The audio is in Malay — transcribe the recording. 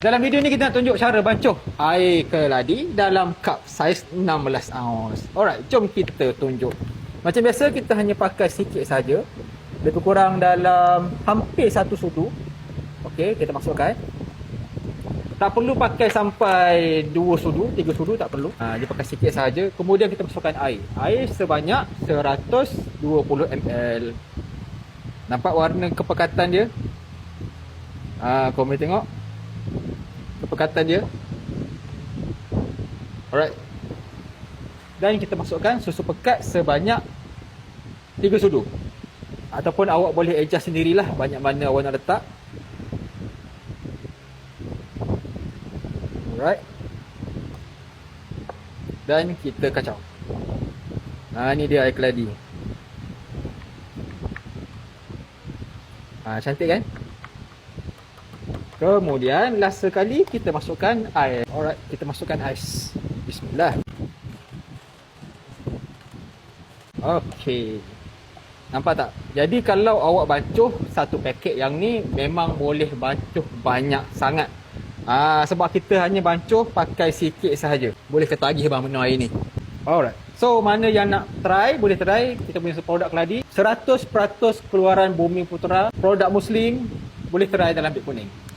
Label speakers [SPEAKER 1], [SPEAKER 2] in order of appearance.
[SPEAKER 1] Dalam video ni kita nak tunjuk cara bancuh air keladi dalam cup saiz 16 ounce. Alright, jom kita tunjuk. Macam biasa kita hanya pakai sikit saja. Lebih kurang dalam hampir 1 sudu. Okey, kita masukkan. Tak perlu pakai sampai 2 sudu, 3 sudu tak perlu. Dia pakai sikit saja. Kemudian kita masukkan air. Air sebanyak 120 ml. Nampak warna kepekatan dia? Kau boleh tengok kepekatan dia. Alright. Dan kita masukkan susu pekat sebanyak 3 sudu. Ataupun awak boleh adjust sendirilah banyak mana awak nak letak. Alright. Dan kita kacau. Ni dia air keladi. Cantik kan? Kemudian last sekali kita masukkan air. Alright, kita masukkan ais. Bismillah. Okey. Nampak tak? Jadi kalau awak bancuh satu paket yang ni memang boleh bancuh banyak sangat. Sebab kita hanya bancuh pakai sikit sahaja. Boleh ketagih bang minum air ni. Alright. So mana yang nak try boleh try. Kita punya produk keladi 100% keluaran Bumi Putera. Produk Muslim boleh try dalam Bit Kuning.